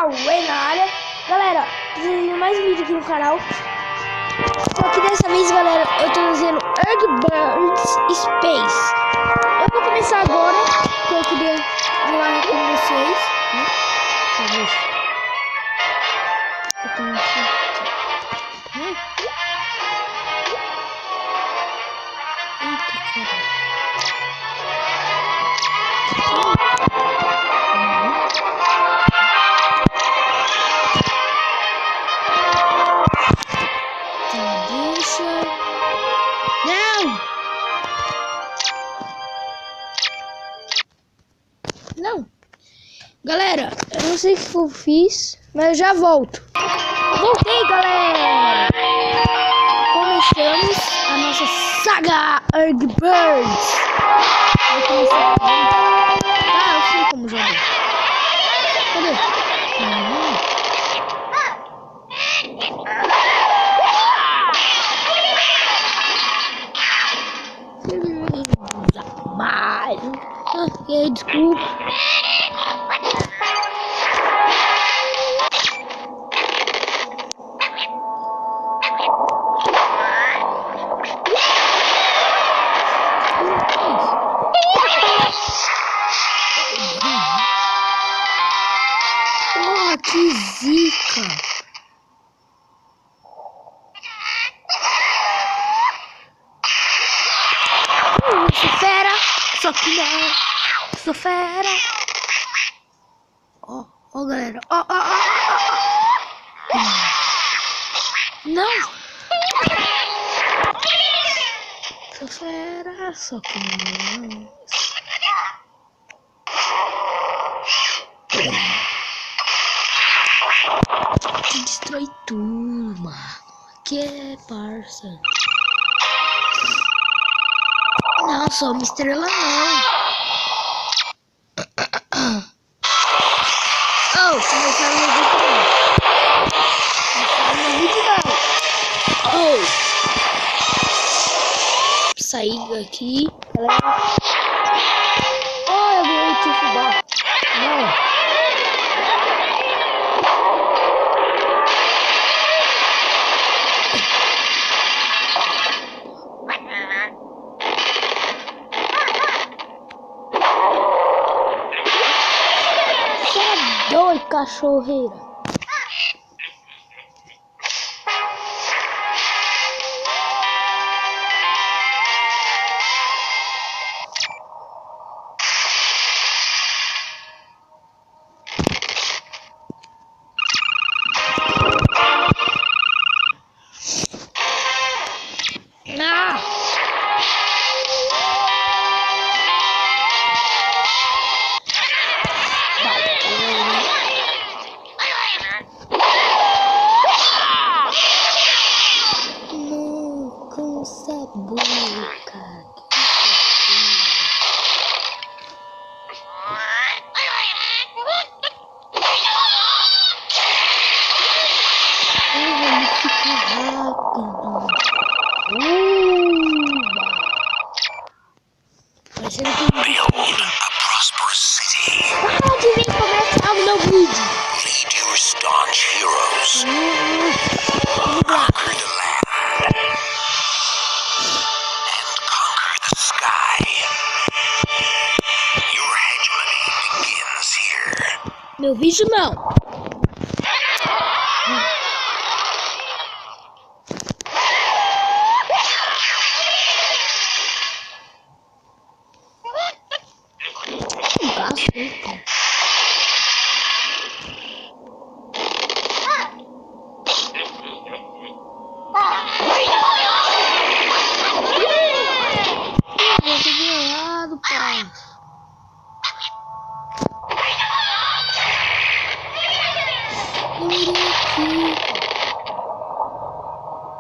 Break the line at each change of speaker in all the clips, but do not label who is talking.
Cauê na área. Galera, trazendo mais um vídeo aqui no canal. Só que dessa vez, galera, eu tô trazendo Earthbirds Space. Eu vou começar agora, que eu queria jogar com vocês, né? Talvez. Eu tô Não! Galera, eu não sei o que eu fiz, mas eu já volto. Voltei, galera! Começamos a nossa saga Earthbirds. Vou começar eu sei como jogar. Cadê? Desculpa. Oh, que zica! Sou fera, só que não. Sou fera. Ó, galera. Ó. Não. Sou fera, só que não. Te destrói tudo, mano. Que é, parça? Não, só uma estrela não. Começaram no vídeo não. Saí daqui, galera. Eu ganhei o fubá. Não. Oi, cachorreira.
Behold a prosperous city.
Lead
your staunch heroes. Conquer the land and conquer the sky. Your hegemony begins here.
Meu vídeo não.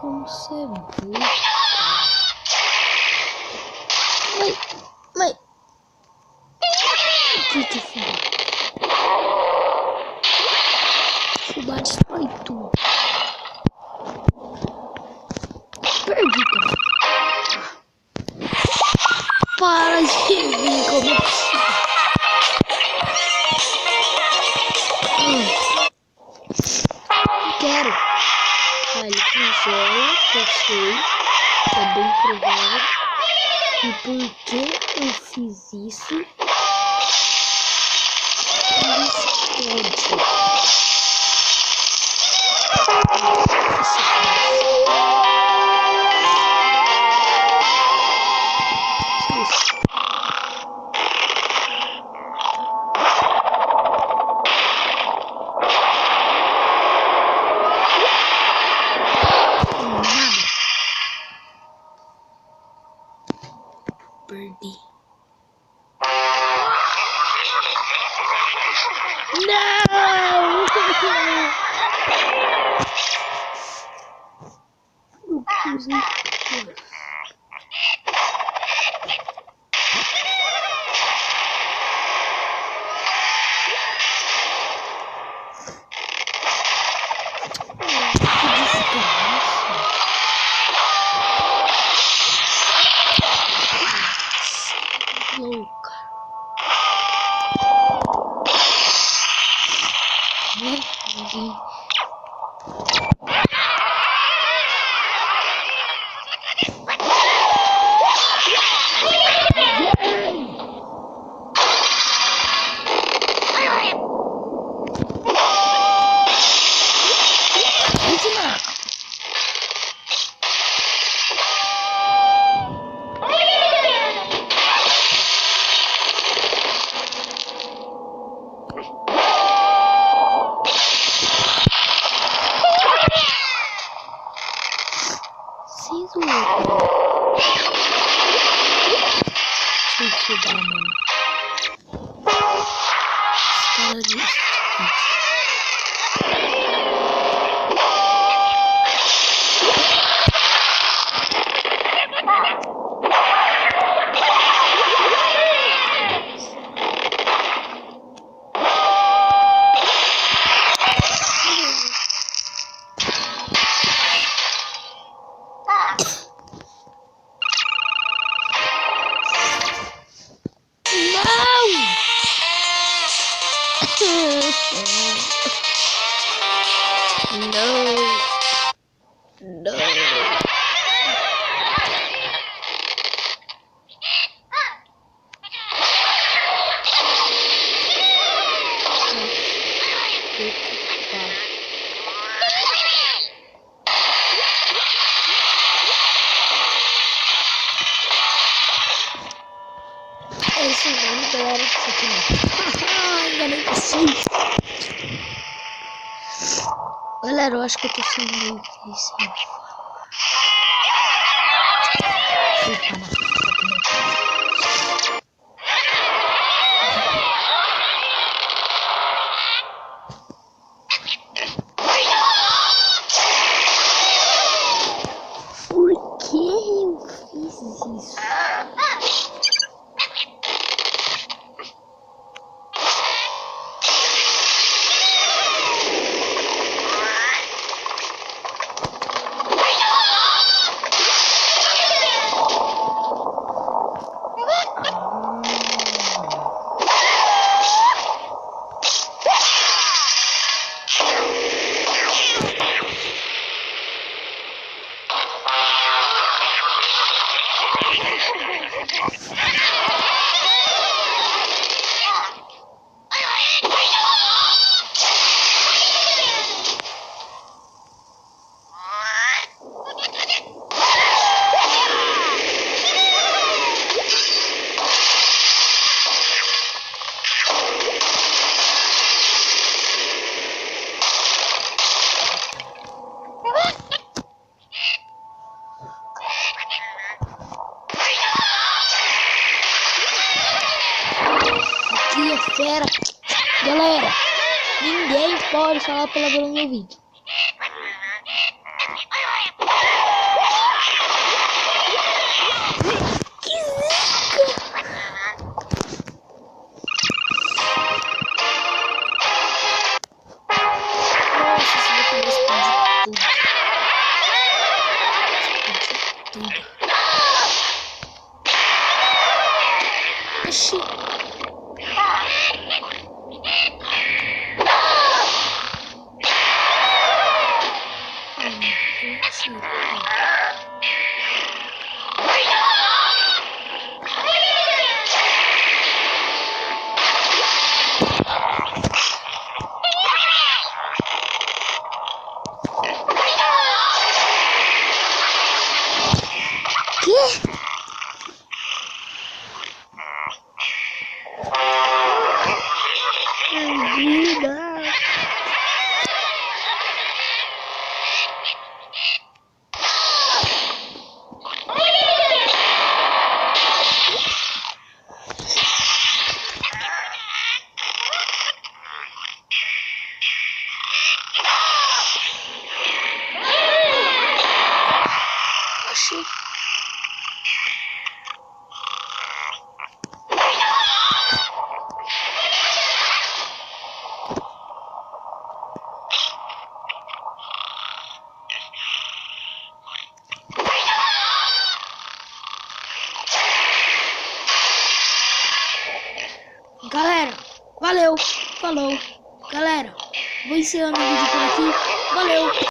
Como ser burro? Mãe. Que fubá? Fubá destrói tudo. Perdi tudo. Para de vir como isso. Ele explode. Perdi. Não! Louca. Suicidar, mano. Os caras disso. É isso mesmo, galera. Isso aqui não. Enganei vocês. Galera, eu acho que eu tô sendo meio que sem Por que eu fiz isso? Que é fera. Galera, ninguém pode falar palavrão no meu vídeo. Que zica! Nossa, esse daqui vai explodir tudo. Explodir tudo. Oxi. Galera, valeu, falou. Galera, vou encerrando o vídeo por aqui. Valeu.